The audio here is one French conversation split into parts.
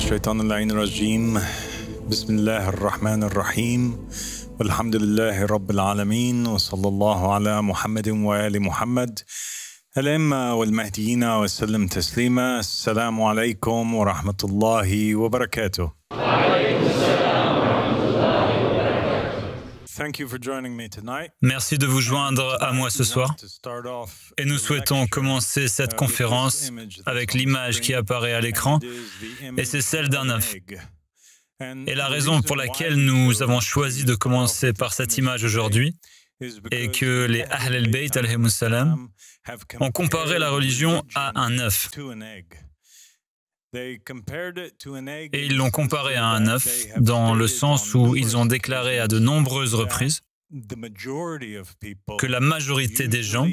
الشيطان اللعين الرجيم بسم الله الرحمن الرحيم والحمد لله رب العالمين وصلى الله على محمد وآل محمد الأئمة والمهديين وسلم تسليما. السلام عليكم ورحمة الله وبركاته. Merci de vous joindre à moi ce soir. Et nous souhaitons commencer cette conférence avec l'image qui apparaît à l'écran, et c'est celle d'un œuf. Et la raison pour laquelle nous avons choisi de commencer par cette image aujourd'hui est que les Ahl al-Bayt alayhimus salam ont comparé la religion à un œuf. Et ils l'ont comparé à un œuf dans le sens où ils ont déclaré à de nombreuses reprises que la majorité des gens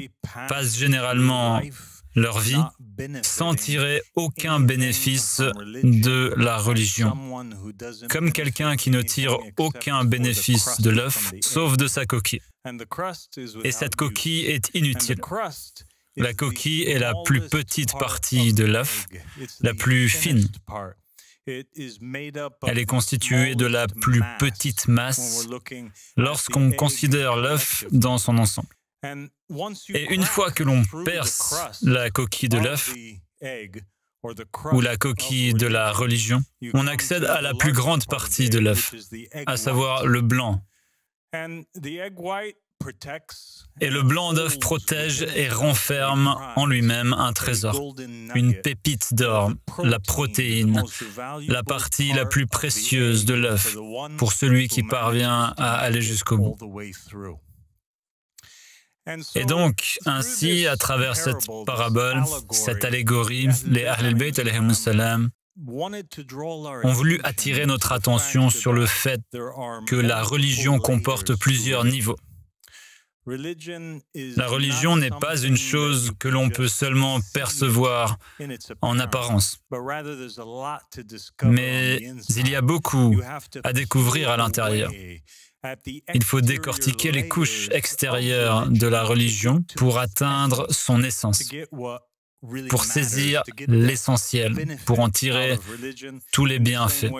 passent généralement leur vie sans tirer aucun bénéfice de la religion, comme quelqu'un qui ne tire aucun bénéfice de l'œuf, sauf de sa coquille. Et cette coquille est inutile. La coquille est la plus petite partie de l'œuf, la plus fine. Elle est constituée de la plus petite masse lorsqu'on considère l'œuf dans son ensemble. Et une fois que l'on perce la coquille de l'œuf, ou la coquille de la religion, on accède à la plus grande partie de l'œuf, à savoir le blanc. Et le blanc d'œuf protège et renferme en lui-même un trésor, une pépite d'or, la protéine, la partie la plus précieuse de l'œuf pour celui qui parvient à aller jusqu'au bout. Et donc, ainsi, à travers cette parabole, cette allégorie, les Ahl al-Bayt alayhimus salam ont voulu attirer notre attention sur le fait que la religion comporte plusieurs niveaux. La religion n'est pas une chose que l'on peut seulement percevoir en apparence, mais il y a beaucoup à découvrir à l'intérieur. Il faut décortiquer les couches extérieures de la religion pour atteindre son essence, pour saisir l'essentiel, pour en tirer tous les bienfaits.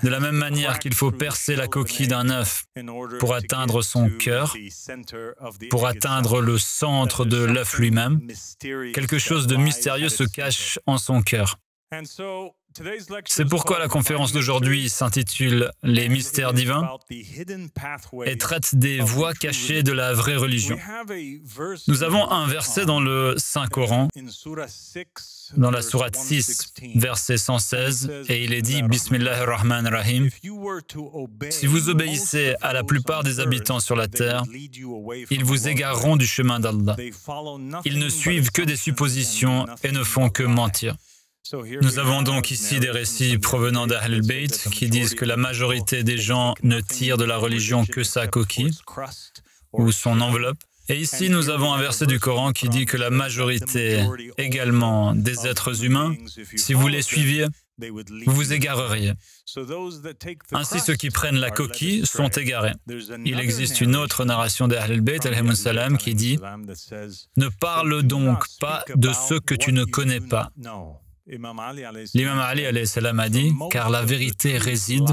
De la même manière qu'il faut percer la coquille d'un œuf pour atteindre son cœur, pour atteindre le centre de l'œuf lui-même, quelque chose de mystérieux se cache en son cœur. C'est pourquoi la conférence d'aujourd'hui s'intitule « Les mystères divins » et traite des voies cachées de la vraie religion. Nous avons un verset dans le Saint-Coran, dans la sourate 6, verset 116, et il est dit « Bismillahir-Rahmanir-Rahim » « Si vous obéissez à la plupart des habitants sur la terre, ils vous égareront du chemin d'Allah. Ils ne suivent que des suppositions et ne font que mentir. » Nous avons donc ici des récits provenant d'Ahl al-Bayt qui disent que la majorité des gens ne tirent de la religion que sa coquille ou son enveloppe. Et ici, nous avons un verset du Coran qui dit que la majorité également des êtres humains, si vous les suiviez, vous vous égareriez. Ainsi, ceux qui prennent la coquille sont égarés. Il existe une autre narration d'Ahl al-Bayt alayhimus salam qui dit « Ne parle donc pas de ceux que tu ne connais pas. » L'imam Ali alayhi salam a dit « Car la vérité réside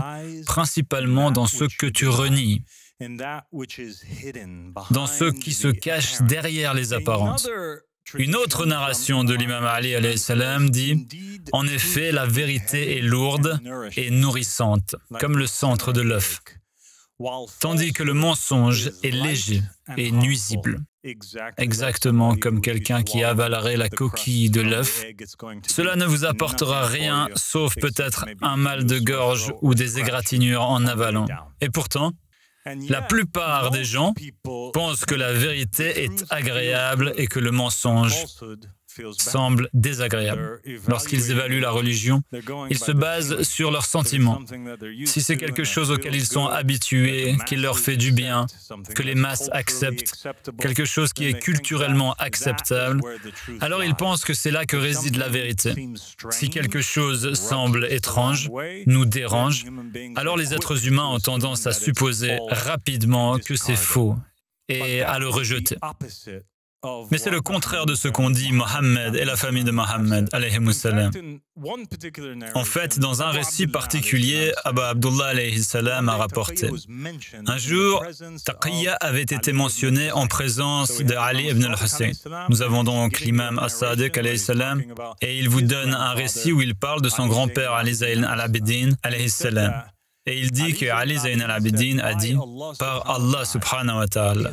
principalement dans ce que tu renies, dans ceux qui se cachent derrière les apparences. » Une autre narration de l'imam Ali alayhi salam dit « En effet, la vérité est lourde et nourrissante, comme le centre de l'œuf, tandis que le mensonge est léger et nuisible. » Exactement comme quelqu'un qui avalerait la coquille de l'œuf. Cela ne vous apportera rien, sauf peut-être un mal de gorge ou des égratignures en avalant. Et pourtant, la plupart des gens pensent que la vérité est agréable et que le mensonge semble désagréable. Lorsqu'ils évaluent la religion, ils se basent sur leurs sentiments. Si c'est quelque chose auquel ils sont habitués, qui leur fait du bien, que les masses acceptent, quelque chose qui est culturellement acceptable, alors ils pensent que c'est là que réside la vérité. Si quelque chose semble étrange, nous dérange, alors les êtres humains ont tendance à supposer rapidement que c'est faux et à le rejeter. Mais c'est le contraire de ce qu'ont dit Mohammed et la famille de Mohammed, alayhi salam. En fait, dans un récit particulier, Abu Abdullah alayhi salam a rapporté. Un jour, Taqiyya avait été mentionné en présence de Ali ibn al-Hussein. Nous avons donc l'imam As-Sadiq alayhi salam, et il vous donne un récit où il parle de son grand-père Ali Zayn al-Abidin alayhi salam. Et il dit que Ali Zayn al-Abidin a dit « Par Allah subhanahu wa ta'ala ».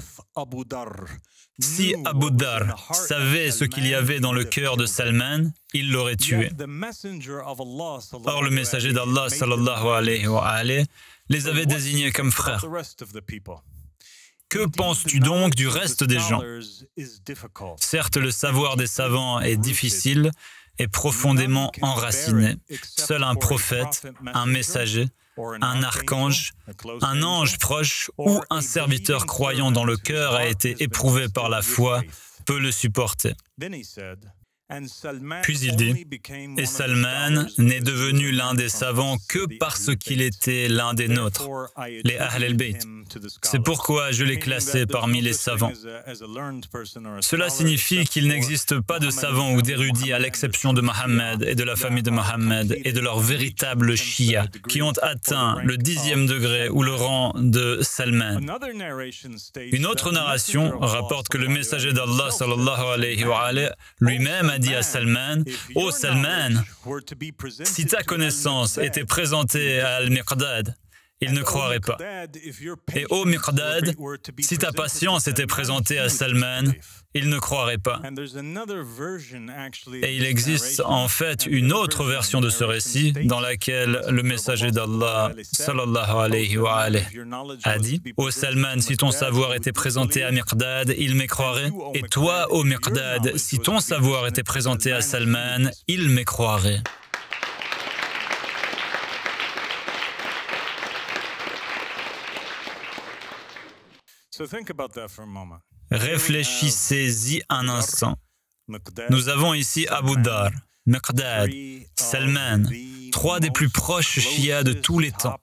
Si Abu Dar savait ce qu'il y avait dans le cœur de Salman, il l'aurait tué. Or, le messager d'Allah sallallahu alayhi wa alayhi les avait désignés comme frères. Que penses-tu donc du reste des gens? Certes, le savoir des savants est difficile et profondément enraciné. Seul un prophète, un messager, un archange, un ange proche ou un serviteur croyant dont le cœur a été éprouvé par la foi peut le supporter. Puis il dit, et Salman n'est devenu l'un des savants que parce qu'il était l'un des nôtres, les Ahl al-Bayt. C'est pourquoi je l'ai classé parmi les savants. Cela signifie qu'il n'existe pas de savants ou d'érudits à l'exception de Mohammed et de la famille de Mohammed et de leurs véritables shia qui ont atteint le 10e degré ou le rang de Salman. Une autre narration rapporte que le messager d'Allah sallallahu alayhi wa alayhi lui-même a dit à Salman, « Ô Salman, si ta connaissance était présentée à Al-Miqdad, il ne croirait pas. Et ô Miqdad, si ta patience était présentée à Salman, il ne croirait pas. » Et il existe en fait une autre version de ce récit dans laquelle le messager d'Allah sallallahu alayhi wa alayhi a dit « Ô Salman, si ton savoir était présenté à Miqdad, il m'écroirait. Et toi, ô Miqdad, si ton savoir était présenté à Salman, il m'écroirait. » Réfléchissez-y un instant. Nous avons ici Abu Dar, Miqdad, Salman, trois des plus proches chiites de tous les temps.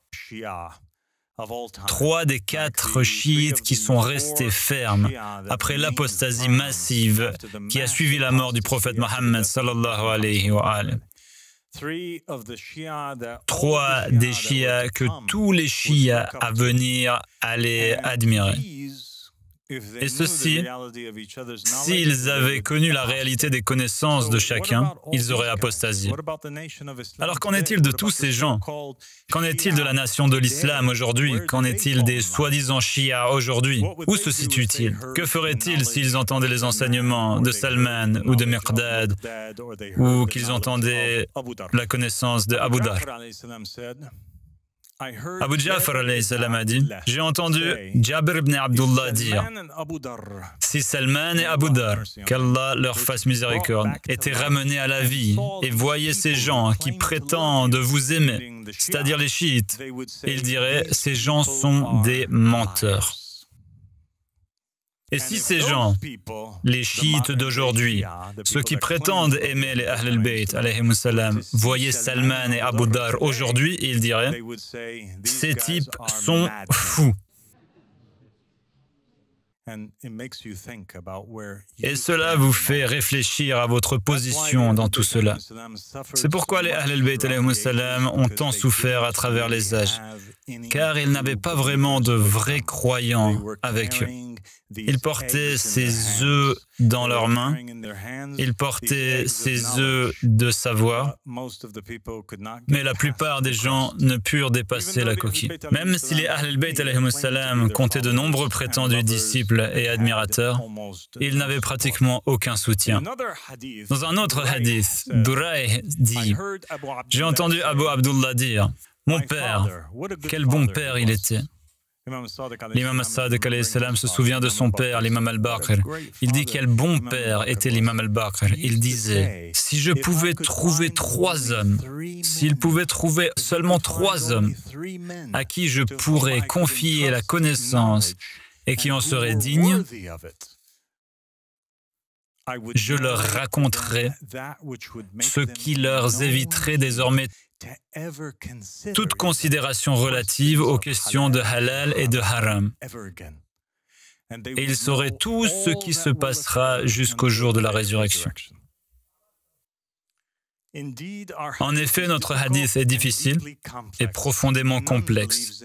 Trois des quatre chiites qui sont restés fermes après l'apostasie massive qui a suivi la mort du prophète Mohammed sallallahu alayhi wa alayhi. Trois des chiites que tous les chiites à venir allaient admirer. Et ceux-ci, s'ils avaient connu la réalité des connaissances de chacun, ils auraient apostasié. Alors qu'en est-il de tous ces gens? Qu'en est-il de la nation de l'islam aujourd'hui? Qu'en est-il des soi-disant chiites aujourd'hui? Où se situent-ils? Que feraient-ils s'ils entendaient les enseignements de Salman ou de Miqdad ou qu'ils entendaient la connaissance de Abu Dar? Abu Ja'far alayhi salam a dit, j'ai entendu Jabir ibn Abdullah dire, si Salman et Abu Dar, qu'Allah leur fasse miséricorde, étaient ramenés à la vie et voyaient ces gens qui prétendent vous aimer, c'est-à-dire les chiites, ils diraient, ces gens sont des menteurs. Et si ces gens, les chiites d'aujourd'hui, ceux qui prétendent aimer les Ahl al-Bayt, alayhimu salam, voyaient Salman et Abu Dar aujourd'hui, ils diraient, ces types sont fous. Et cela vous fait réfléchir à votre position dans tout cela. C'est pourquoi les Ahl al-Bayt alayhimu salam ont tant souffert à travers les âges, car ils n'avaient pas vraiment de vrais croyants avec eux. Ils portaient ces œufs dans leurs mains, ils portaient ces œufs de savoir, mais la plupart des gens ne purent dépasser la coquille. Même si les Ahl al-Bayt alayhimu salam comptaient de nombreux prétendus disciples et admirateurs, ils n'avaient pratiquement aucun soutien. Dans un autre hadith, Duray dit, « J'ai entendu Abu Abdullah dire, « Mon père, quel bon père il était !» L'imam As-Sadiq alayhi salam se souvient de son père, l'imam al-Baqir. Il dit quel bon père était l'imam al-Baqir. Il disait, si je pouvais trouver 3 hommes, s'il pouvait trouver seulement 3 hommes à qui je pourrais confier la connaissance et qui en seraient dignes, je leur raconterai ce qui leur éviterait désormais toute considération relative aux questions de halal et de haram. et il saurait tout ce qui se passera jusqu'au jour de la résurrection. En effet, notre hadith est difficile et profondément complexe.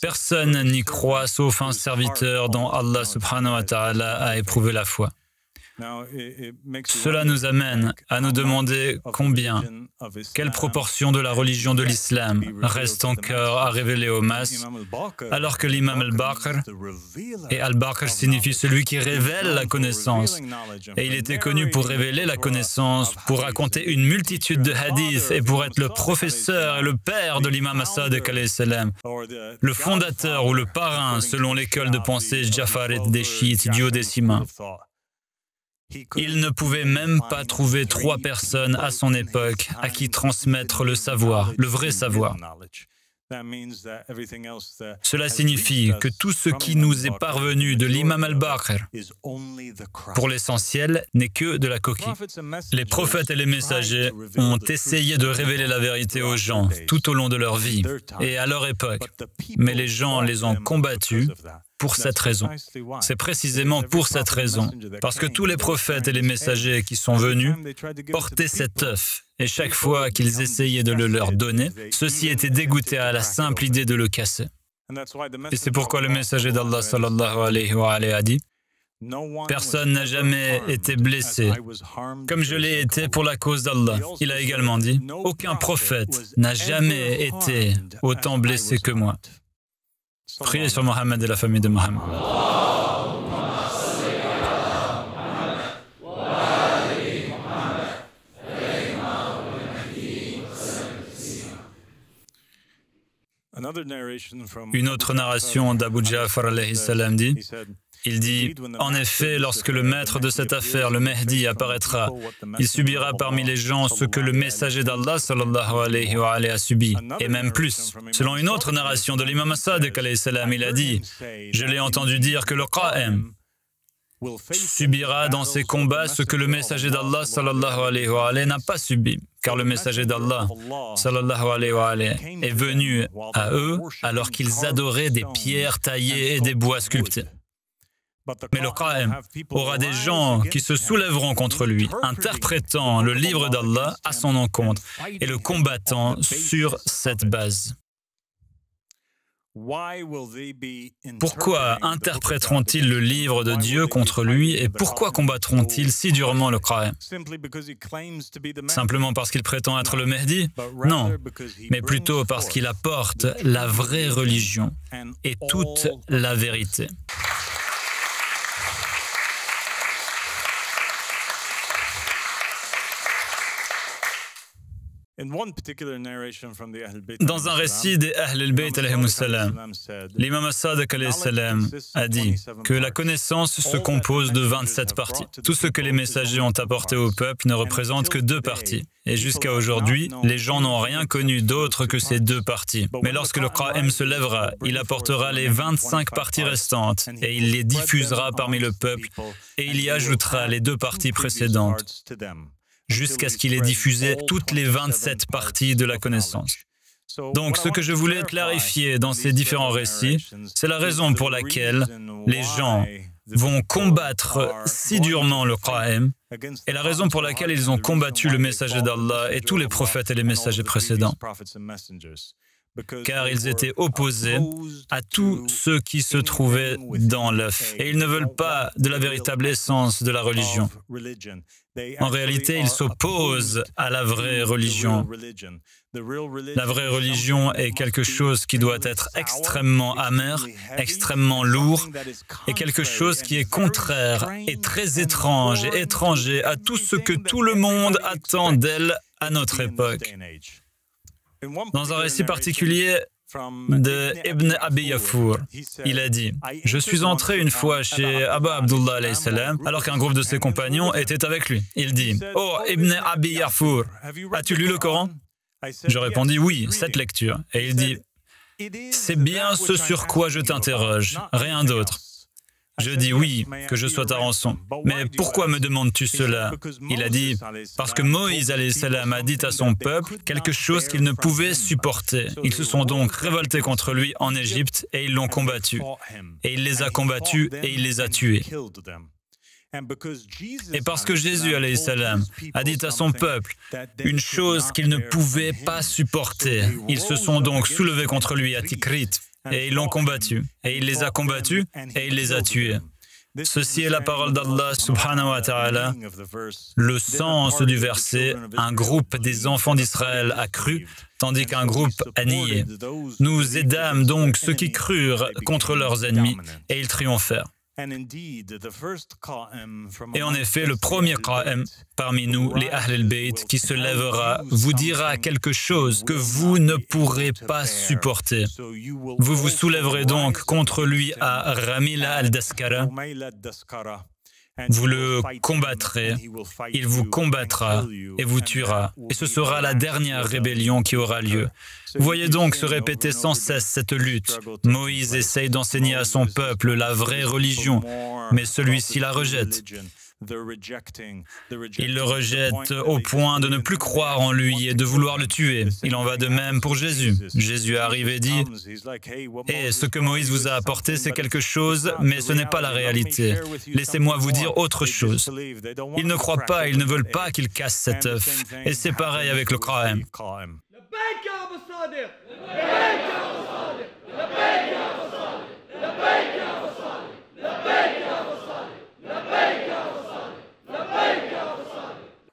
Personne n'y croit sauf un serviteur dont Allah subhanahu wa ta'ala a éprouvé la foi. Cela nous amène à nous demander quelle proportion de la religion de l'islam reste encore à révéler aux masses, alors que l'imam al-Baqir, et al-Baqir signifie celui qui révèle la connaissance, et il était connu pour révéler la connaissance, pour raconter une multitude de hadiths et pour être le professeur et le père de l'imam as-Sadiq alayhi salam, le fondateur ou le parrain selon l'école de pensée jafarite des chiites duodécimains. Il ne pouvait même pas trouver 3 personnes à son époque à qui transmettre le savoir, le vrai savoir. Cela signifie que tout ce qui nous est parvenu de l'imam al-Baqir, pour l'essentiel, n'est que de la coquille. Les prophètes et les messagers ont essayé de révéler la vérité aux gens tout au long de leur vie et à leur époque, mais les gens les ont combattus pour cette raison. C'est précisément pour cette raison, parce que tous les prophètes et les messagers qui sont venus portaient cet œuf, et chaque fois qu'ils essayaient de le leur donner, ceux-ci étaient dégoûtés à la simple idée de le casser. Et c'est pourquoi le messager d'Allah sallallahu alayhi wa alayhi a dit « Personne n'a jamais été blessé, comme je l'ai été pour la cause d'Allah. » Il a également dit « Aucun prophète n'a jamais été autant blessé que moi. » Priez sur Mohammed et la famille de Mohammed. Une autre narration d'Abu Ja'far alayhi salam dit, il dit, en effet, lorsque le maître de cette affaire, le Mahdi, apparaîtra, il subira parmi les gens ce que le messager d'Allah sallallahu alayhi wa alayhi a subi, et même plus. Selon une autre narration de l'imam as-Sadiq alayhi salam, il a dit, je l'ai entendu dire que le Qa'im subira dans ses combats ce que le messager d'Allah sallallahu alayhi wa alayhi n'a pas subi, car le messager d'Allah sallallahu alayhi wa alayhi est venu à eux alors qu'ils adoraient des pierres taillées et des bois sculptés. Mais le Qa'im aura des gens qui se soulèveront contre lui, interprétant le livre d'Allah à son encontre et le combattant sur cette base. Pourquoi interpréteront-ils le livre de Dieu contre lui et pourquoi combattront-ils si durement le Qa'im? Simplement parce qu'il prétend être le Mahdi? Non, mais plutôt parce qu'il apporte la vraie religion et toute la vérité. Dans un récit des Ahl al-Bayt alayhimus salam, l'imam as-Sadiq alayhi salam a dit que la connaissance se compose de 27 parties. Tout ce que les messagers ont apporté au peuple ne représente que 2 parties. Et jusqu'à aujourd'hui, les gens n'ont rien connu d'autre que ces 2 parties. Mais lorsque le Qa'im se lèvera, il apportera les 25 parties restantes et il les diffusera parmi le peuple et il y ajoutera les 2 parties précédentes, jusqu'à ce qu'il ait diffusé toutes les 27 parties de la connaissance. Donc, ce que je voulais clarifier dans ces différents récits, c'est la raison pour laquelle les gens vont combattre si durement le Qa'im et la raison pour laquelle ils ont combattu le messager d'Allah et tous les prophètes et les messagers précédents. Car ils étaient opposés à tous ceux qui se trouvaient dans l'œuf. Et ils ne veulent pas de la véritable essence de la religion. En réalité, ils s'opposent à la vraie religion. La vraie religion est quelque chose qui doit être extrêmement amer, extrêmement lourd, et quelque chose qui est contraire et très étrange et étranger à tout ce que tout le monde attend d'elle à notre époque. Dans un récit particulier de Ibn Abi Yafour, il a dit « Je suis entré une fois chez Abu Abdullah alayhi salam, alors qu'un groupe de ses compagnons était avec lui. Il dit « Oh, Ibn Abi Yafour, as-tu lu le Coran ?» Je répondis « Oui, cette lecture. » Et il dit « C'est bien ce sur quoi je t'interroge, rien d'autre. » Je dis oui, que je sois ta rançon. Mais pourquoi me demandes-tu cela? Il a dit, parce que Moïse alayhi salam a dit à son peuple quelque chose qu'il ne pouvait supporter. Ils se sont donc révoltés contre lui en Égypte et ils l'ont combattu. Et il les a combattus et il les a tués. Et parce que Jésus alayhi salam a dit à son peuple une chose qu'il ne pouvait pas supporter, ils se sont donc soulevés contre lui à Tikrit et ils l'ont combattu. Et il les a combattus et il les a tués. Ceci est la parole d'Allah subhanahu wa ta'ala. Le sens du verset, un groupe des enfants d'Israël a cru, tandis qu'un groupe a nié. Nous aidâmes donc ceux qui crurent contre leurs ennemis et ils triomphèrent. Et en effet, le premier Qa'im parmi nous, les Ahl al-Bayt, qui se lèvera, vous dira quelque chose que vous ne pourrez pas supporter. Vous vous soulèverez donc contre lui à Ramila al-Daskara. Vous le combattrez, il vous combattra et vous tuera. Et ce sera la dernière rébellion qui aura lieu. Vous voyez donc se répéter sans cesse cette lutte. Moïse essaye d'enseigner à son peuple la vraie religion, mais celui-ci la rejette. Il le rejette au point de ne plus croire en lui et de vouloir le tuer. Il en va de même pour Jésus. Jésus arrive et dit « Et ce que Moïse vous a apporté, c'est quelque chose, mais ce n'est pas la réalité. Laissez-moi vous dire autre chose. » Ils ne croient pas, ils ne veulent pas qu'il casse cet œuf. Et c'est pareil avec le Qa'im.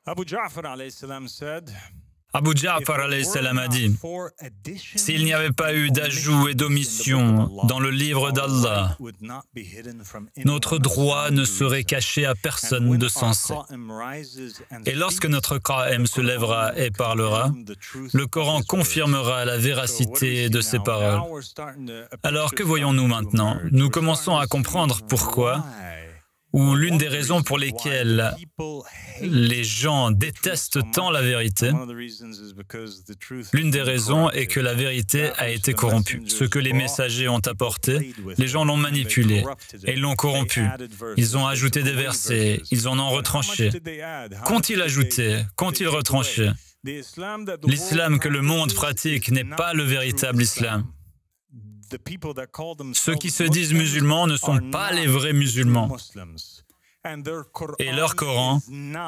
Abu Ja'far alayhi salam a dit, s'il n'y avait pas eu d'ajout et d'omission dans le livre d'Allah, notre droit ne serait caché à personne de sensé. Et lorsque notre Qa'im se lèvera et parlera, le Coran confirmera la véracité de ses paroles. Alors que voyons-nous maintenant? Nous commençons à comprendre pourquoi, ou l'une des raisons pour lesquelles les gens détestent tant la vérité, l'une des raisons est que la vérité a été corrompue. Ce que les messagers ont apporté, les gens l'ont manipulé et l'ont corrompu. Ils ont ajouté des versets, ils en ont retranché. Qu'ont-ils ajouté? Qu'ont-ils retranché? L'islam que le monde pratique n'est pas le véritable islam. Ceux qui se disent musulmans ne sont pas les vrais musulmans. Et leur Coran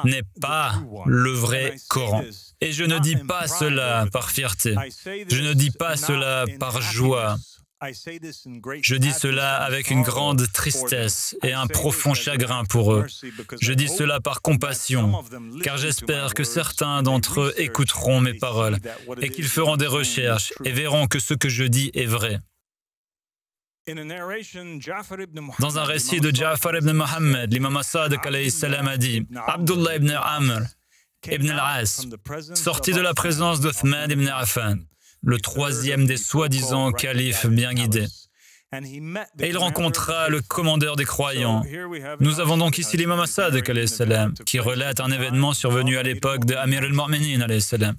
n'est pas le vrai Coran. Et je ne dis pas cela par fierté. Je ne dis pas cela par joie. Je dis cela avec une grande tristesse et un profond chagrin pour eux. Je dis cela par compassion, car j'espère que certains d'entre eux écouteront mes paroles et qu'ils feront des recherches et verront que ce que je dis est vrai. Dans un récit de Ja'far ibn Muhammad, l'imam Sadiq alayhi salam a dit « Abdullah ibn Amr ibn al-As sortit de la présence d'Uthman ibn Affan, le troisième des soi-disant califes bien guidés. Et il rencontra le commandeur des croyants. Nous avons donc ici l'imam Sadiq alayhi salam, qui relate un événement survenu à l'époque de Amir al-Mu'minin alayhi salam.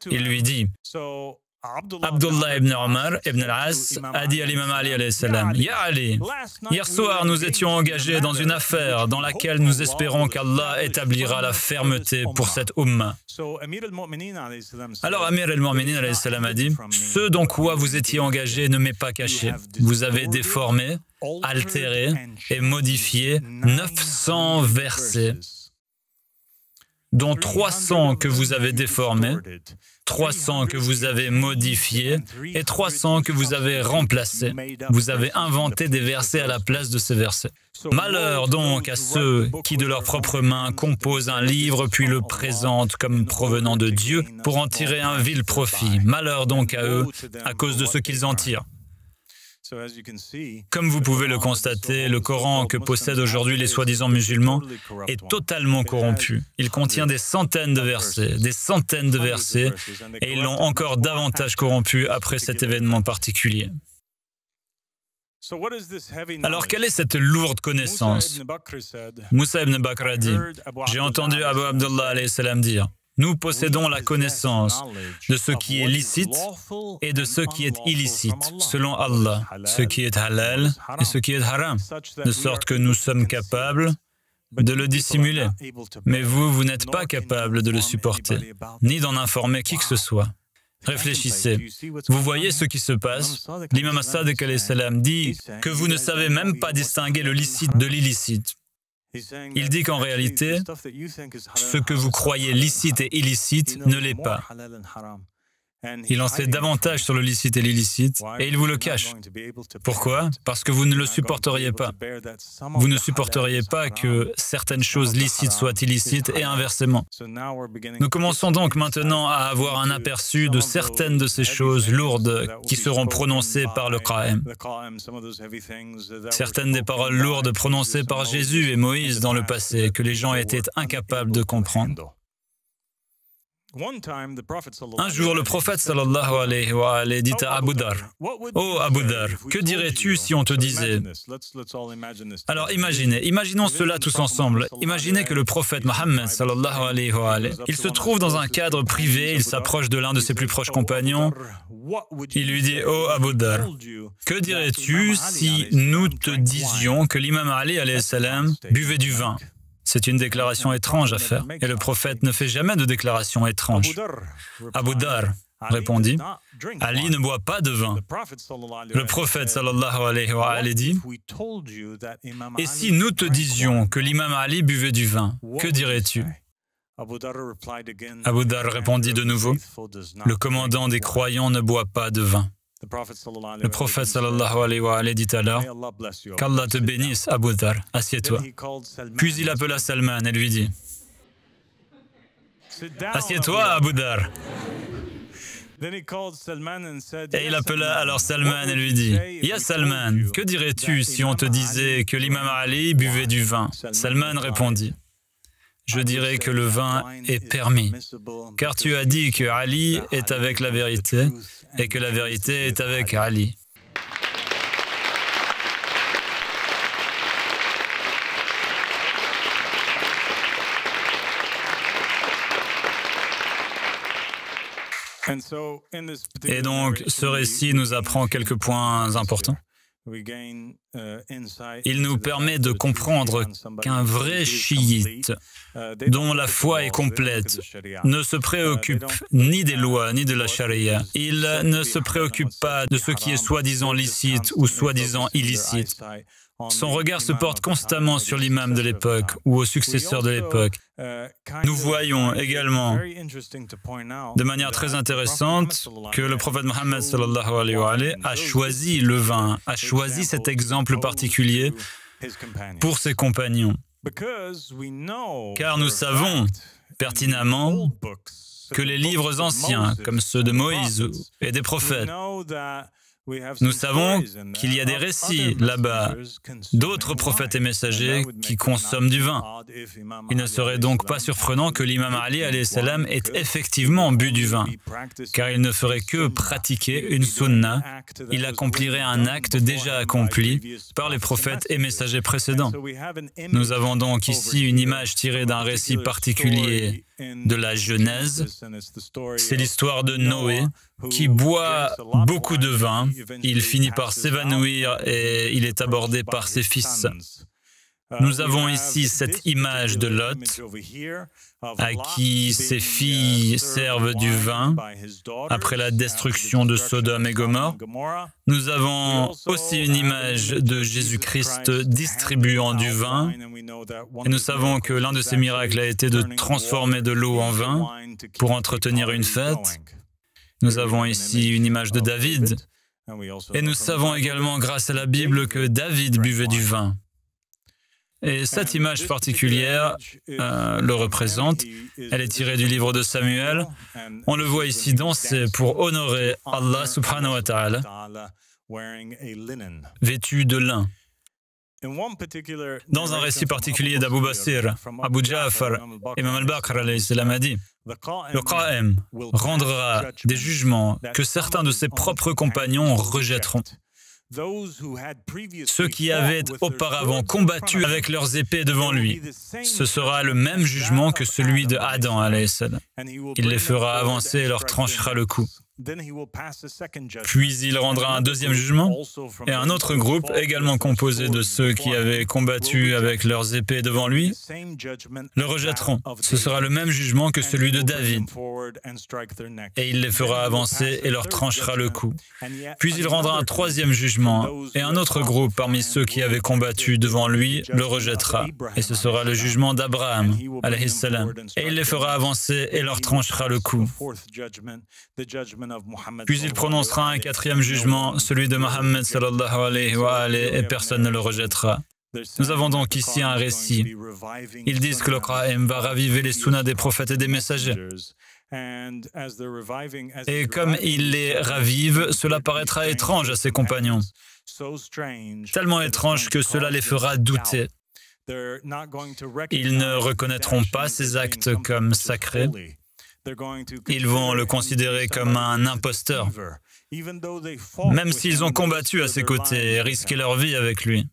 Il lui dit « Abdullah ibn Omar ibn al-As a dit à l'imam Ali alayhi salam, « Ya Ali, hier soir nous étions engagés dans une affaire dans laquelle nous espérons qu'Allah établira la fermeté pour cette umma. » Alors Amir al-Mu'minin alayhi salam a dit, « Ce dans quoi vous étiez engagés ne m'est pas caché. Vous avez déformé, altéré et modifié 900 versets, dont 300 que vous avez déformés, 300 que vous avez modifiés et 300 que vous avez remplacés. Vous avez inventé des versets à la place de ces versets. Malheur donc à ceux qui de leurs propres mains composent un livre puis le présentent comme provenant de Dieu pour en tirer un vil profit. Malheur donc à eux à cause de ce qu'ils en tirent. » Comme vous pouvez le constater, le Coran que possèdent aujourd'hui les soi-disant musulmans est totalement corrompu. Il contient des centaines de versets, et ils l'ont encore davantage corrompu après cet événement particulier. Alors, quelle est cette lourde connaissance? Moussa ibn Bakr a dit, j'ai entendu Abu Abdullah alayhi salam dire, Nous possédons la connaissance de ce qui est licite et de ce qui est illicite, selon Allah, ce qui est halal et ce qui est haram, de sorte que nous sommes capables de le dissimuler. Mais vous n'êtes pas capable de le supporter, ni d'en informer qui que ce soit. Réfléchissez. Vous voyez ce qui se passe? L'imam as-Sadiq alayhi salam dit que vous ne savez même pas distinguer le licite de l'illicite. Il dit qu'en réalité, ce que vous croyez licite et illicite ne l'est pas. Il en sait davantage sur le licite et l'illicite, et il vous le cache. Pourquoi? Parce que vous ne le supporteriez pas. Vous ne supporteriez pas que certaines choses licites soient illicites et inversement. Nous commençons donc maintenant à avoir un aperçu de certaines de ces choses lourdes qui seront prononcées par le Qa'im. Certaines des paroles lourdes prononcées par Jésus et Moïse dans le passé que les gens étaient incapables de comprendre. Un jour, le prophète sallallahu alayhi wa alayhi dit à Abu Dhar, « Oh Abu Dhar, que dirais-tu si on te disait... » Alors imaginons cela tous ensemble. Imaginez que le prophète Mohammed sallallahu alayhi wa alayhi, il se trouve dans un cadre privé, il s'approche de l'un de ses plus proches compagnons. Il lui dit, « Oh Abu Dhar, que dirais-tu si nous te disions que l'imam Ali alayhi salam buvait du vin ?» C'est une déclaration étrange à faire, et le prophète ne fait jamais de déclaration étrange. Abu Dhar répondit, « Ali ne boit pas de vin. » Le prophète sallallahu alayhi wa alayhi dit, « Et si nous te disions que l'imam Ali buvait du vin, que dirais-tu » Abu Dhar répondit de nouveau, « Le commandant des croyants ne boit pas de vin. » Le prophète sallallahu alayhi wa alayhi dit alors, « Qu'Allah te bénisse, Abu Dhar, assieds-toi. » Puis il appela Salman et lui dit, « Assieds-toi, Abu Dhar. » Et il appela alors Salman et lui dit, « Ya Salman, que dirais-tu si on te disait que l'imam Ali buvait du vin ?» Salman répondit, « Je dirais que le vin est permis, car tu as dit que Ali est avec la vérité et que la vérité est avec Ali. » Et donc, ce récit nous apprend quelques points importants. Il nous permet de comprendre qu'un vrai chiite, dont la foi est complète, ne se préoccupe ni des lois ni de la charia. Il ne se préoccupe pas de ce qui est soi-disant licite ou soi-disant illicite. Son regard se porte constamment sur l'imam de l'époque ou au successeur de l'époque. Nous voyons également, de manière très intéressante, que le prophète Mohammed sallallahu alayhi wa alayhi a choisi le vin, a choisi cet exemple particulier pour ses compagnons. Car nous savons pertinemment que les livres anciens, comme ceux de Moïse et des prophètes, nous savons qu'il y a des récits là-bas d'autres prophètes et messagers qui consomment du vin. Il ne serait donc pas surprenant que l'imam Ali alayhi salam ait effectivement bu du vin, car il ne ferait que pratiquer une sunna. Il accomplirait un acte déjà accompli par les prophètes et messagers précédents. Nous avons donc ici une image tirée d'un récit particulier de la Genèse. C'est l'histoire de Noé qui boit beaucoup de vin. Il finit par s'évanouir et il est abordé par ses fils. Nous avons ici cette image de Lot, à qui ses filles servent du vin après la destruction de Sodome et Gomorrhe. Nous avons aussi une image de Jésus-Christ distribuant du vin. Et nous savons que l'un de ses miracles a été de transformer de l'eau en vin pour entretenir une fête. Nous avons ici une image de David. Et nous savons également, grâce à la Bible, que David buvait du vin. Et cette image particulière le représente. Elle est tirée du livre de Samuel. On le voit ici danser pour honorer Allah subhanahu wa ta'ala, vêtu de lin. Dans un récit particulier d'Abu Basir, Abu Ja'far, Imam al-Baqir alayhi salam a dit, le Qa'im rendra des jugements que certains de ses propres compagnons rejetteront. Ceux qui avaient auparavant combattu avec leurs épées devant lui, ce sera le même jugement que celui de Adam alayhi salam. Il les fera avancer et leur tranchera le cou. Puis il rendra un deuxième jugement, et un autre groupe, également composé de ceux qui avaient combattu avec leurs épées devant lui, le rejetteront. Ce sera le même jugement que celui de David, et il les fera avancer et leur tranchera le cou. Puis il rendra un troisième jugement, et un autre groupe parmi ceux qui avaient combattu devant lui le rejettera, et ce sera le jugement d'Abraham, alayhi salam, et il les fera avancer et leur tranchera le cou. Puis il prononcera un quatrième jugement, celui de Mohammed sallallahu alayhi wa alayhi, et personne ne le rejettera. Nous avons donc ici un récit. Ils disent que le Qur'an va raviver les sunnas des prophètes et des messagers. Et comme il les ravive, cela paraîtra étrange à ses compagnons. Tellement étrange que cela les fera douter. Ils ne reconnaîtront pas ces actes comme sacrés. Ils vont le considérer comme un imposteur, même s'ils ont combattu à ses côtés et risqué leur vie avec lui.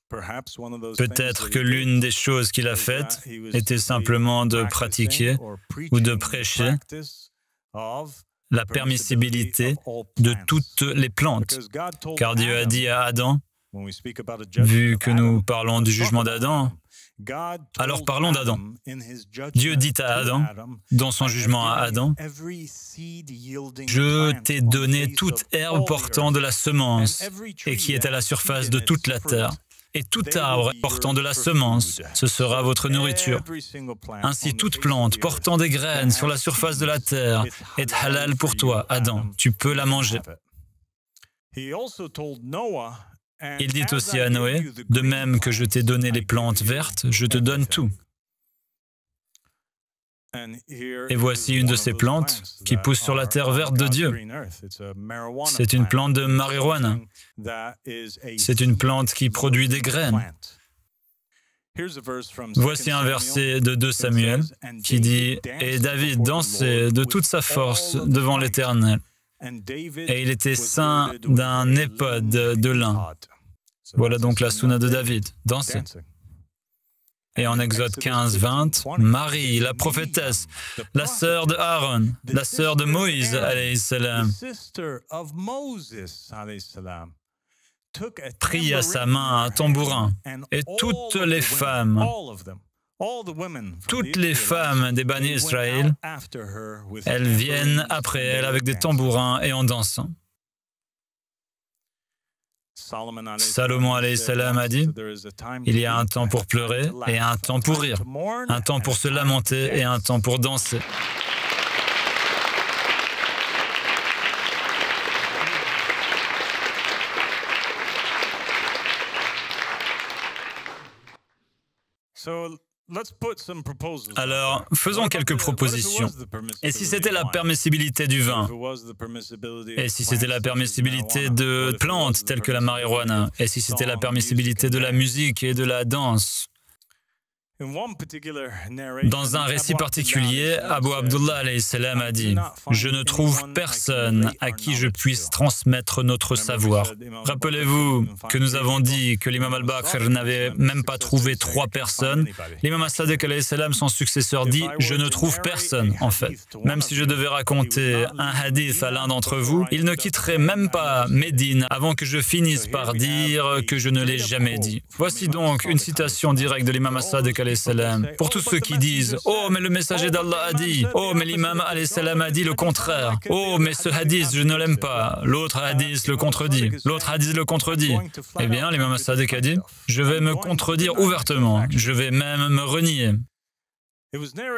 Peut-être que l'une des choses qu'il a faites était simplement de pratiquer ou de prêcher la permissibilité de toutes les plantes, car Dieu a dit à Adam, vu que nous parlons du jugement d'Adam, alors parlons d'Adam. Dieu dit à Adam, dans son jugement à Adam, « Je t'ai donné toute herbe portant de la semence et qui est à la surface de toute la terre. Et tout arbre portant de la semence, ce sera votre nourriture. Ainsi, toute plante portant des graines sur la surface de la terre est halal pour toi, Adam. Tu peux la manger. » Il dit aussi à Noé, « De même que je t'ai donné les plantes vertes, je te donne tout. » Et voici une de ces plantes qui pousse sur la terre verte de Dieu. C'est une plante de marijuana. C'est une plante qui produit des graines. Voici un verset de 2 Samuel qui dit « Et David dansait de toute sa force devant l'Éternel. Et il était ceint d'un éphod de lin. » Voilà donc la sunna de David, danser. Et en Exode 15, 20, Marie, la prophétesse, la sœur de Aaron, la sœur de Moïse, alayhi salam, prit à sa main un tambourin, et toutes les femmes des Bani Israël, elles viennent après elle avec des tambourins et en dansant. Salomon alayhi salam a dit, il y a un temps pour pleurer et un temps pour rire, un temps pour se lamenter et un temps pour danser. Alors, faisons quelques propositions. Et si c'était la permissibilité du vin? Et si c'était la permissibilité de plantes telles que la marijuana? Et si c'était la permissibilité de la musique et de la danse? Dans un récit particulier, Abu Abdullah alayhi salam a dit « Je ne trouve personne à qui je puisse transmettre notre savoir. » Rappelez-vous que nous avons dit que l'imam al-Baqir n'avait même pas trouvé 3 personnes. L'imam as-Sadiq alayhi salam, son successeur, dit « Je ne trouve personne, en fait. Même si je devais raconter un hadith à l'un d'entre vous, il ne quitterait même pas Médine avant que je finisse par dire que je ne l'ai jamais dit. » Voici donc une citation directe de l'imam as-Sadiq alayhi salam. Pour tous ceux qui disent « Oh, mais le messager d'Allah a dit »« Oh, mais l'imam alayhi salam a dit le contraire »« Oh, mais ce hadith, je ne l'aime pas »« L'autre hadith le contredit »« L'autre hadith le contredit » Eh bien, l'imam as-Sadiq a dit « Je vais me contredire ouvertement, je vais même me renier. »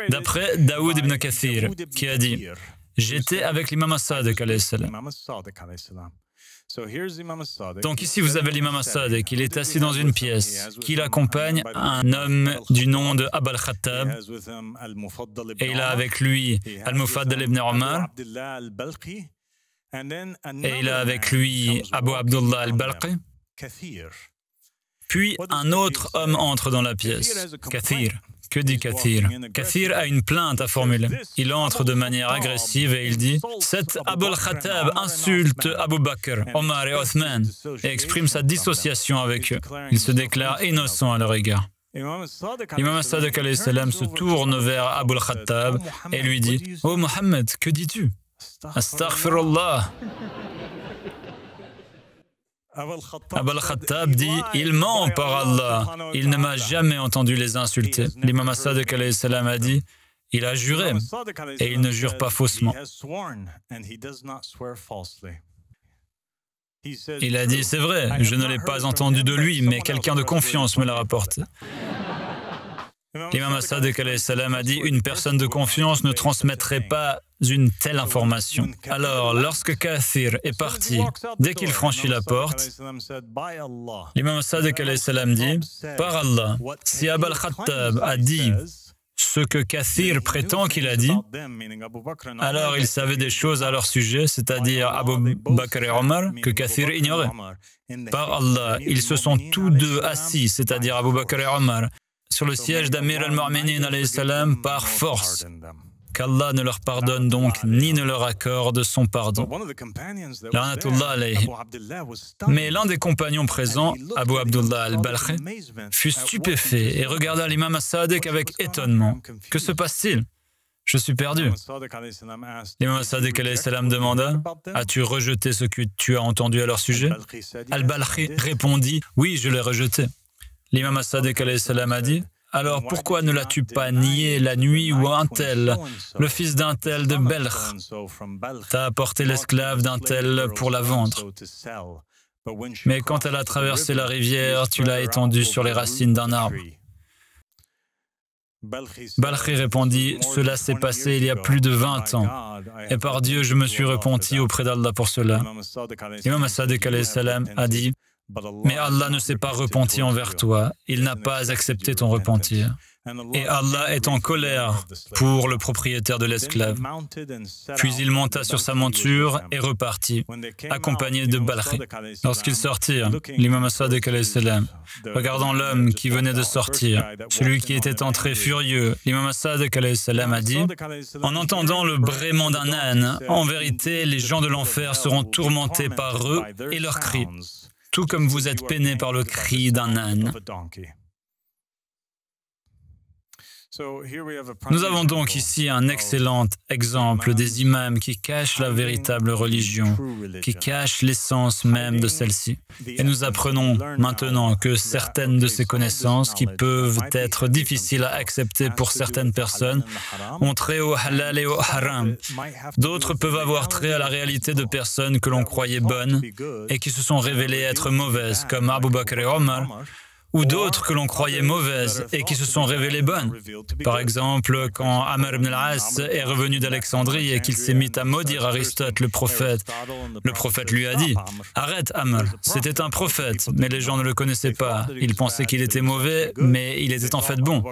D'après Daoud ibn Kathir, qui a dit « J'étais avec l'imam as-Sadiq alayhi salam. » Donc ici, vous avez l'imam as-Sadiq, il est assis dans une pièce, qui l'accompagne un homme du nom de Abul Khattab, et il a avec lui Al-Mufaddal ibn Omar, et il a avec lui Abu Abdullah al-Balqi, Puis un autre homme entre dans la pièce. Kathir. Que dit Kathir? Kathir a une plainte à formuler. Il entre de manière agressive et il dit « Cet Abu al-Khattab insulte Abu Bakr, Omar et Othman et exprime sa dissociation avec eux. Il se déclare innocent à leur égard. » L'imam Sadiq alayhi salam se tourne vers Abu al-Khattab et lui dit « Oh Mohammed, que dis-tu? Astaghfirullah. » Abu al-Khattab dit « Il ment par Allah, il ne m'a jamais entendu les insulter. » L'imam Sadiq alayhi salam a dit « Il a juré et il ne jure pas faussement. » Il a dit « C'est vrai, je ne l'ai pas entendu de lui, mais quelqu'un de confiance me l'a rapporté. » L'imam Sadiq alayhi salam a dit « Une personne de confiance ne transmettrait pas une telle information. » Alors, lorsque Kathir est parti, dès qu'il franchit la porte, l'imam Sadiq alayhi salam dit « Par Allah, si Abu al-Khattab a dit ce que Kathir prétend qu'il a dit, alors il savait des choses à leur sujet, c'est-à-dire Abu Bakr et Omar, que Kathir ignorait. Par Allah, ils se sont tous deux assis, c'est-à-dire Abu Bakr et Omar, sur le siège d'Amir al-Mu'minin alayhi salam par force. Qu'Allah ne leur pardonne donc ni ne leur accorde son pardon. La'natullah alayhi. Mais l'un des compagnons présents, Abu Abdullah al-Balkhi, fut stupéfait et regarda l'imam Sadiq avec étonnement. « Que se passe-t-il? Je suis perdu. » L'imam Sadiq alayhi salam demanda « As-tu rejeté ce que tu as entendu à leur sujet ?» Al-Balkhi répondit « Oui, je l'ai rejeté. » L'imam Sadiq alayhi salam a dit « Alors pourquoi ne l'as-tu pas nié la nuit où un tel, le fils d'un tel de Belkh, t'a apporté l'esclave d'un tel pour la vendre? Mais quand elle a traversé la rivière, tu l'as étendue sur les racines d'un arbre. » Balkhi répondit « Cela s'est passé il y a plus de 20 ans, et par Dieu, je me suis repenti auprès d'Allah pour cela. » L'imam Sadiq alayhi salam a dit « Mais Allah ne s'est pas repenti envers toi, il n'a pas accepté ton repentir. Et Allah est en colère pour le propriétaire de l'esclave. » Puis il monta sur sa monture et repartit, accompagné de Balkhi. Lorsqu'ils sortirent, l'imam Sadiq alayhi salam, regardant l'homme qui venait de sortir, celui qui était entré furieux, l'imam Sadiq alayhi salam a dit « En entendant le braiement d'un âne, en vérité, les gens de l'enfer seront tourmentés par eux et leurs cris. Tout comme vous êtes peinés par le cri d'un âne. » Nous avons donc ici un excellent exemple des imams qui cachent la véritable religion, qui cachent l'essence même de celle-ci. Et nous apprenons maintenant que certaines de ces connaissances, qui peuvent être difficiles à accepter pour certaines personnes, ont trait au halal et au haram. D'autres peuvent avoir trait à la réalité de personnes que l'on croyait bonnes et qui se sont révélées être mauvaises, comme Abu Bakr et Omar, ou d'autres que l'on croyait mauvaises et qui se sont révélées bonnes. Par exemple, quand Amr ibn al-As est revenu d'Alexandrie et qu'il s'est mis à maudire Aristote, le prophète lui a dit « Arrête Amr, c'était un prophète, mais les gens ne le connaissaient pas. Ils pensaient qu'il était mauvais, mais il était en fait bon.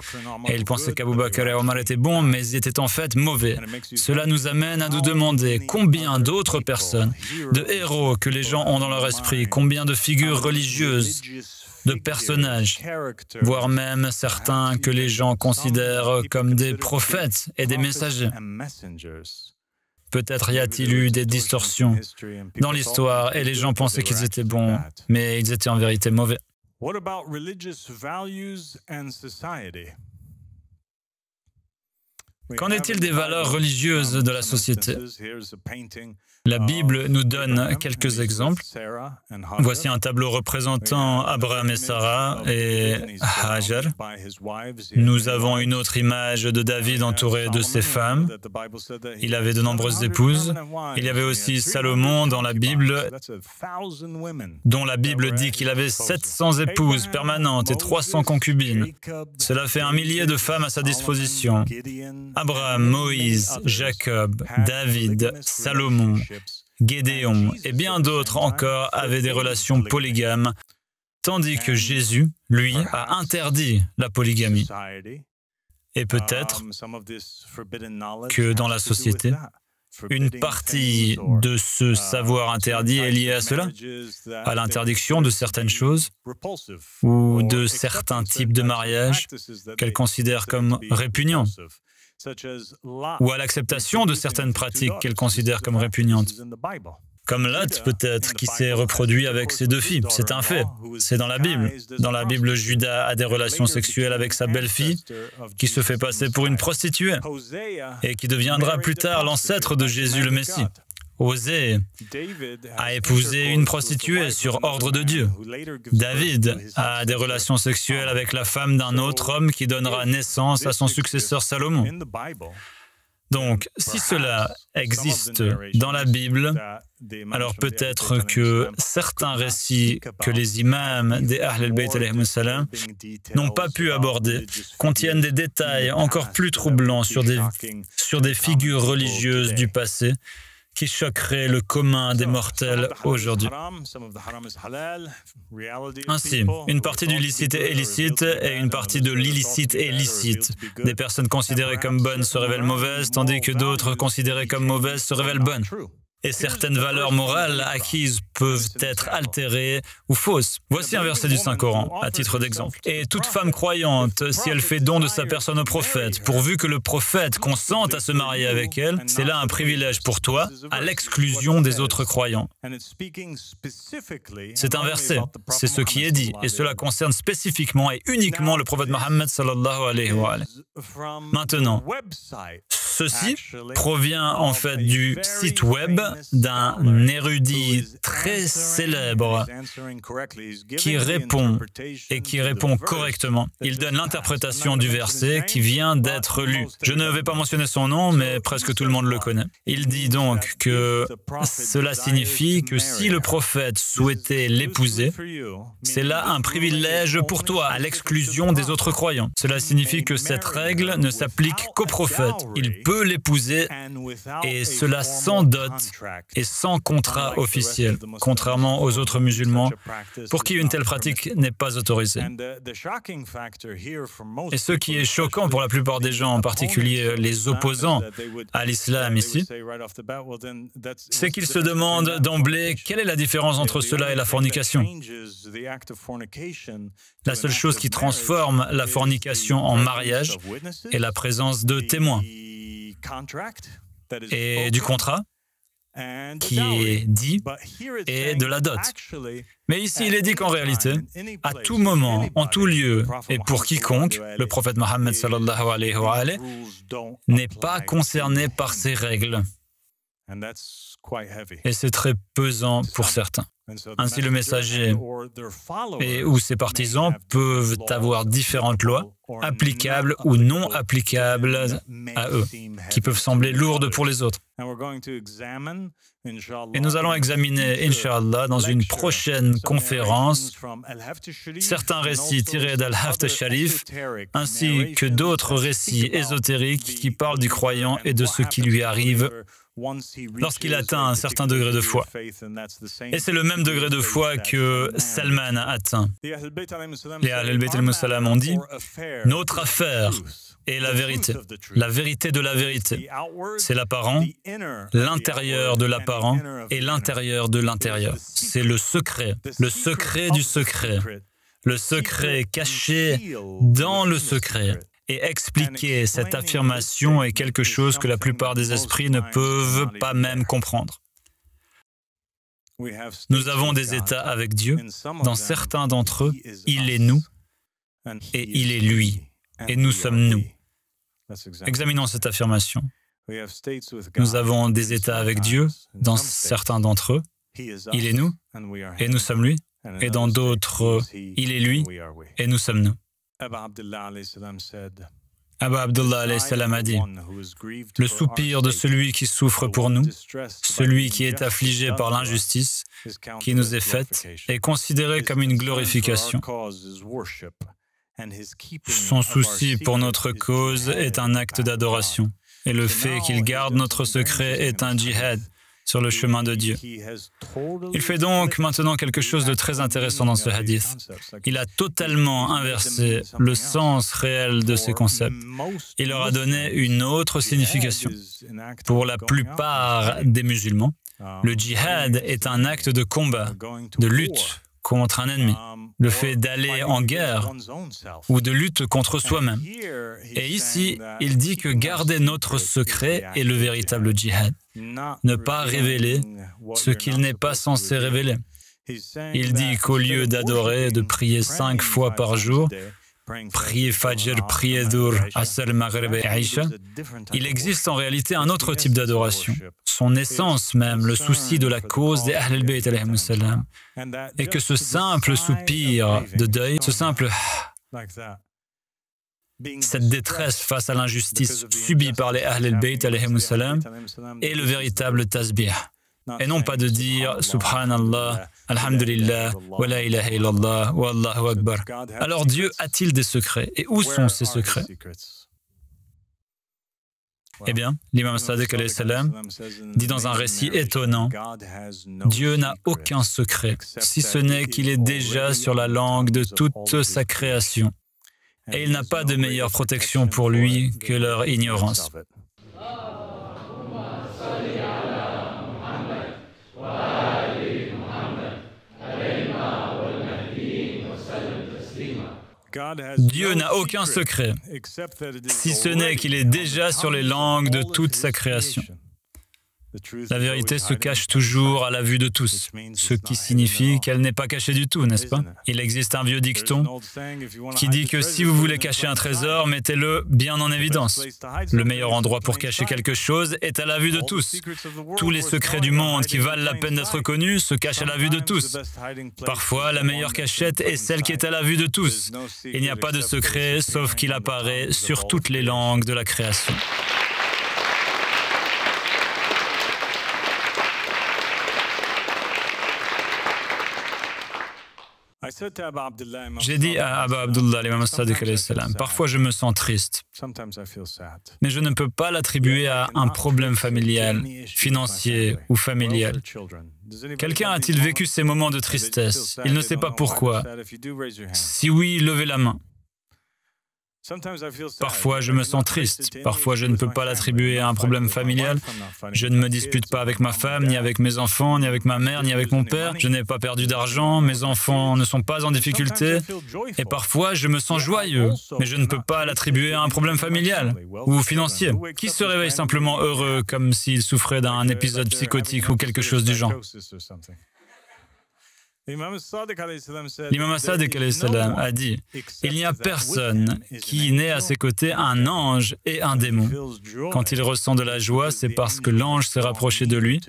Et ils pensaient qu'Abu Bakr et Omar étaient bons, mais ils étaient en fait mauvais. » Cela nous amène à nous demander combien d'autres personnes, de héros que les gens ont dans leur esprit, combien de figures religieuses, de personnages, voire même certains que les gens considèrent comme des prophètes et des messagers. Peut-être y a-t-il eu des distorsions dans l'histoire et les gens pensaient qu'ils étaient bons, mais ils étaient en vérité mauvais. Qu'en est-il des valeurs religieuses de la société? La Bible nous donne quelques exemples. Voici un tableau représentant Abraham et Sarah et Hajar. Nous avons une autre image de David entouré de ses femmes. Il avait de nombreuses épouses. Il y avait aussi Salomon dans la Bible, dont la Bible dit qu'il avait 700 épouses permanentes et 300 concubines. Cela fait 1 millier de femmes à sa disposition. Abraham, Moïse, Jacob, David, Salomon, Gédéon et bien d'autres encore avaient des relations polygames, tandis que Jésus, lui, a interdit la polygamie. Et peut-être que dans la société, Une partie de ce savoir interdit est liée à cela, à l'interdiction de certaines choses ou de certains types de mariage qu'elle considère comme répugnants, ou à l'acceptation de certaines pratiques qu'elle considère comme répugnantes. Comme Lot, peut-être, qui s'est reproduit avec ses 2 filles. C'est un fait. C'est dans la Bible. Dans la Bible, Judas a des relations sexuelles avec sa belle-fille, qui se fait passer pour une prostituée, et qui deviendra plus tard l'ancêtre de Jésus le Messie. Osée a épousé une prostituée sur ordre de Dieu. David a des relations sexuelles avec la femme d'un autre homme qui donnera naissance à son successeur Salomon. Donc, si cela existe dans la Bible, alors peut-être que certains récits que les imams des Ahl al-Bayt alayhim salam n'ont pas pu aborder contiennent des détails encore plus troublants sur des figures religieuses du passé qui choquerait le commun des mortels aujourd'hui. Ainsi, une partie du licite est illicite et une partie de l'illicite est licite. Des personnes considérées comme bonnes se révèlent mauvaises, tandis que d'autres considérées comme mauvaises se révèlent bonnes. Et certaines valeurs morales acquises peuvent être altérées ou fausses. Voici un verset du Saint-Coran, à titre d'exemple. « Et toute femme croyante, si elle fait don de sa personne au prophète, pourvu que le prophète consente à se marier avec elle, c'est là un privilège pour toi, à l'exclusion des autres croyants. » C'est un verset, c'est ce qui est dit, et cela concerne spécifiquement et uniquement le prophète Mohammed sallallahu alayhi wa alayhi. Maintenant, ceci provient en fait du site web d'un érudit très célèbre qui répond correctement. Il donne l'interprétation du verset qui vient d'être lu. Je ne vais pas mentionner son nom, mais presque tout le monde le connaît. Il dit donc que cela signifie que si le prophète souhaitait l'épouser, c'est là un privilège pour toi, à l'exclusion des autres croyants. Cela signifie que cette règle ne s'applique qu'au prophète. Il peut l'épouser, et cela sans dot et sans contrat officiel, contrairement aux autres musulmans, pour qui une telle pratique n'est pas autorisée. Et ce qui est choquant pour la plupart des gens, en particulier les opposants à l'islam ici, c'est qu'ils se demandent d'emblée quelle est la différence entre cela et la fornication. La seule chose qui transforme la fornication en mariage est la présence de témoins et du contrat qui est dit et de la dot. Mais ici, il est dit qu'en réalité, à tout moment, en tout lieu, et pour quiconque, le prophète Mohammed sallallahu alayhi wa alayhi n'est pas concerné par ces règles. Et c'est très pesant pour certains. Ainsi, le messager ou ses partisans peuvent avoir différentes lois, applicables ou non applicables à eux, qui peuvent sembler lourdes pour les autres. Et nous allons examiner, Inch'Allah, dans une prochaine conférence, certains récits tirés d'Al-Haft Sharif, ainsi que d'autres récits ésotériques qui parlent du croyant et de ce qui lui arrive lorsqu'il atteint un certain degré de foi. Et c'est le même degré de foi que Salman a atteint. Les Ahl al-Bayt alayhim salam ont dit « Notre affaire est la vérité de la vérité. C'est l'apparent, l'intérieur de l'apparent et l'intérieur de l'intérieur. C'est le secret du secret, le secret caché dans le secret. » Et expliquer cette affirmation est quelque chose que la plupart des esprits ne peuvent pas même comprendre. Nous avons des états avec Dieu. Dans certains d'entre eux, il est nous et il est lui. Et nous sommes nous. Examinons cette affirmation. Nous avons des états avec Dieu. Dans certains d'entre eux, il est nous et nous sommes lui. Et dans d'autres, il est lui et nous sommes nous. Abba Abdullah alayhi salam a dit « Le soupir de celui qui souffre pour nous, celui qui est affligé par l'injustice qui nous est faite, est considéré comme une glorification. Son souci pour notre cause est un acte d'adoration, et le fait qu'il garde notre secret est un djihad. sur le chemin de Dieu. Il fait donc maintenant quelque chose de très intéressant dans ce hadith. Il a totalement inversé le sens réel de ces concepts. Il leur a donné une autre signification. Pour la plupart des musulmans, le djihad est un acte de combat, de lutte contre un ennemi, le fait d'aller en guerre ou de lutte contre soi-même. Et ici, il dit que garder notre secret est le véritable djihad. Ne pas révéler ce qu'il n'est pas censé révéler. Il dit qu'au lieu d'adorer, de prier 5 fois par jour, prier Fajr, prier Dur, Asr, Maghrib et Aïcha, il existe en réalité un autre type d'adoration. Son essence même, le souci de la cause des Ahl al-Bayt alayhimus salam, et que ce simple soupir de deuil, ce simple cette détresse face à l'injustice subie par les Ahl al-Bayt alayhimus salam est le véritable tasbih. Et non pas de dire Subhanallah, Alhamdulillah, wa la ilaha illallah, wa Allahu Akbar. Alors Dieu a-t-il des secrets? Et où sont ces secrets? Eh bien, l'imam Sadiq alayhi salam dit dans un récit étonnant, Dieu n'a aucun secret, si ce n'est qu'il est déjà sur la langue de toute sa création. Et il n'a pas de meilleure protection pour lui que leur ignorance. Dieu n'a aucun secret, si ce n'est qu'il est déjà sur les langues de toute sa création. La vérité se cache toujours à la vue de tous, ce qui signifie qu'elle n'est pas cachée du tout, n'est-ce pas? Il existe un vieux dicton qui dit que si vous voulez cacher un trésor, mettez-le bien en évidence. Le meilleur endroit pour cacher quelque chose est à la vue de tous. Tous les secrets du monde qui valent la peine d'être connus se cachent à la vue de tous. Parfois, la meilleure cachette est celle qui est à la vue de tous. Il n'y a pas de secret, sauf qu'il apparaît sur toutes les langues de la création. J'ai dit à Aba Abdullah, l'imam Sadiq alayhi salam, parfois je me sens triste, mais je ne peux pas l'attribuer à un problème familial, financier ou familial. Quelqu'un a-t-il vécu ces moments de tristesse? Il ne sait pas pourquoi. Si oui, levez la main. Parfois, je me sens triste. Parfois, je ne peux pas l'attribuer à un problème familial. Je ne me dispute pas avec ma femme, ni avec mes enfants, ni avec ma mère, ni avec mon père. Je n'ai pas perdu d'argent. Mes enfants ne sont pas en difficulté. Et parfois, je me sens joyeux. Mais je ne peux pas l'attribuer à un problème familial ou financier. Qui se réveille simplement heureux comme s'il souffrait d'un épisode psychotique ou quelque chose du genre? L'imam Sadiq alayhi salam a dit « Il n'y a personne qui n'ait à ses côtés un ange et un démon. Quand il ressent de la joie, c'est parce que l'ange s'est rapproché de lui.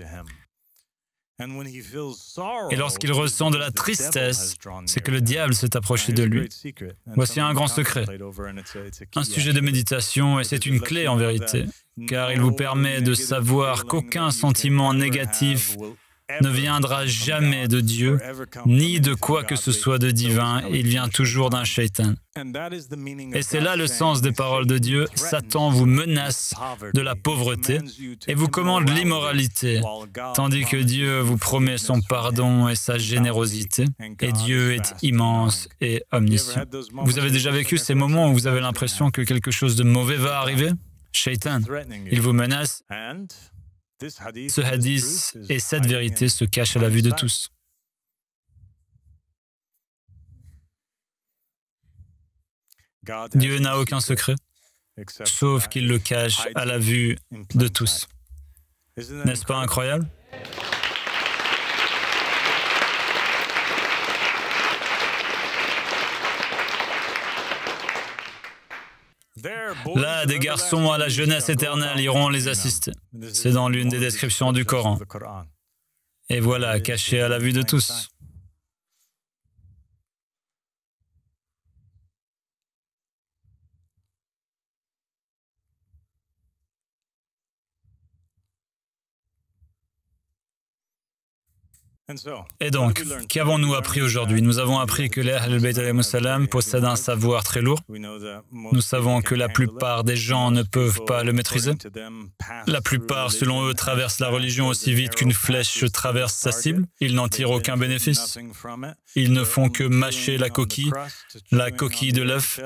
Et lorsqu'il ressent de la tristesse, c'est que le diable s'est approché de lui. Voici un grand secret, un sujet de méditation, et c'est une clé en vérité, car il vous permet de savoir qu'aucun sentiment négatif ne viendra jamais de Dieu, ni de quoi que ce soit de divin, il vient toujours d'un shaitan. Et c'est là le sens des paroles de Dieu. Satan vous menace de la pauvreté et vous commande l'immoralité, tandis que Dieu vous promet son pardon et sa générosité, et Dieu est immense et omniscient. Vous avez déjà vécu ces moments où vous avez l'impression que quelque chose de mauvais va arriver? Shaitan, il vous menace. Ce hadith et cette vérité se cachent à la vue de tous. Dieu n'a aucun secret, sauf qu'il le cache à la vue de tous. N'est-ce pas incroyable? Là, des garçons à la jeunesse éternelle iront les assister. C'est dans l'une des descriptions du Coran. Et voilà, caché à la vue de tous. Et donc, qu'avons-nous appris aujourd'hui? Nous avons appris que les Ahl al-Bayt alayhimus salam possèdent un savoir très lourd. Nous savons que la plupart des gens ne peuvent pas le maîtriser. La plupart, selon eux, traversent la religion aussi vite qu'une flèche traverse sa cible. Ils n'en tirent aucun bénéfice. Ils ne font que mâcher la coquille de l'œuf.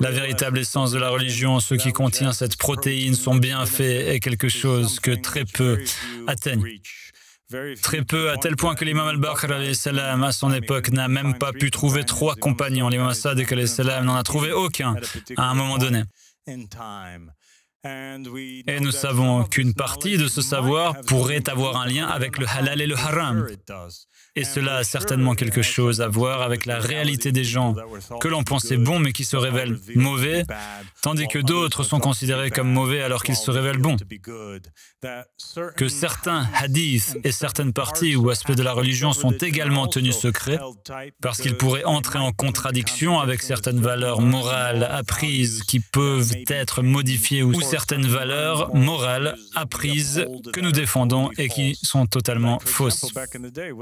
La véritable essence de la religion, ce qui contient cette protéine, son bienfait, est quelque chose que très peu atteignent. Très peu, à tel point que l'imam al-Baqir alayhi salam, à son époque, n'a même pas pu trouver 3 compagnons. L'imam as-Sadiq alayhi salam n'en a trouvé aucun à un moment donné. Et nous savons qu'une partie de ce savoir pourrait avoir un lien avec le halal et le haram. Et cela a certainement quelque chose à voir avec la réalité des gens que l'on pensait bons mais qui se révèlent mauvais, tandis que d'autres sont considérés comme mauvais alors qu'ils se révèlent bons. Que certains hadiths et certaines parties ou aspects de la religion sont également tenus secrets parce qu'ils pourraient entrer en contradiction avec certaines valeurs morales apprises qui peuvent être modifiées ou certaines valeurs morales apprises que nous défendons et qui sont totalement fausses.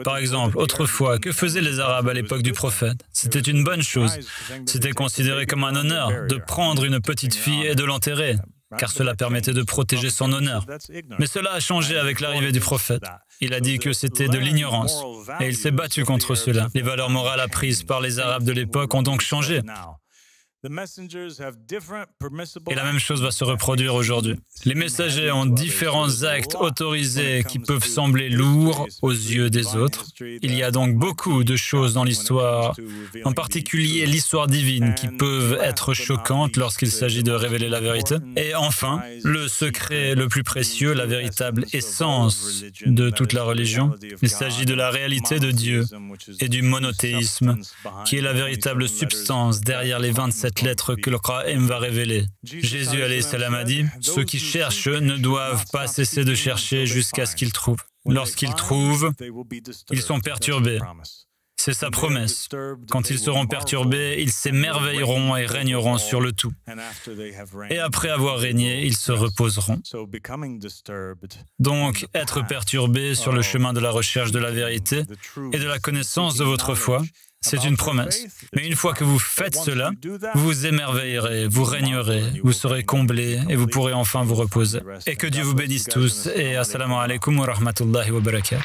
Par exemple, autrefois, que faisaient les Arabes à l'époque du prophète? C'était une bonne chose. C'était considéré comme un honneur de prendre une petite fille et de l'enterrer, car cela permettait de protéger son honneur. Mais cela a changé avec l'arrivée du prophète. Il a dit que c'était de l'ignorance, et il s'est battu contre cela. Les valeurs morales apprises par les Arabes de l'époque ont donc changé. Et la même chose va se reproduire aujourd'hui. Les messagers ont différents actes autorisés qui peuvent sembler lourds aux yeux des autres. Il y a donc beaucoup de choses dans l'histoire, en particulier l'histoire divine, qui peuvent être choquantes lorsqu'il s'agit de révéler la vérité. Et enfin, le secret le plus précieux, la véritable essence de toute la religion. Il s'agit de la réalité de Dieu et du monothéisme, qui est la véritable substance derrière les 27 lettres que le Qur'an va révéler. Jésus alayhi salam a dit, ceux qui cherchent ne doivent pas cesser de chercher jusqu'à ce qu'ils trouvent. Lorsqu'ils trouvent, ils sont perturbés. C'est sa promesse. Quand ils seront perturbés, ils s'émerveilleront et régneront sur le tout. Et après avoir régné, ils se reposeront. Donc, être perturbé sur le chemin de la recherche de la vérité et de la connaissance de votre foi, c'est une promesse. Mais une fois que vous faites cela, vous vous émerveillerez, vous régnerez, vous serez comblés et vous pourrez enfin vous reposer. Et que Dieu vous bénisse tous et assalamu alaikum wa rahmatullahi wa barakatuh.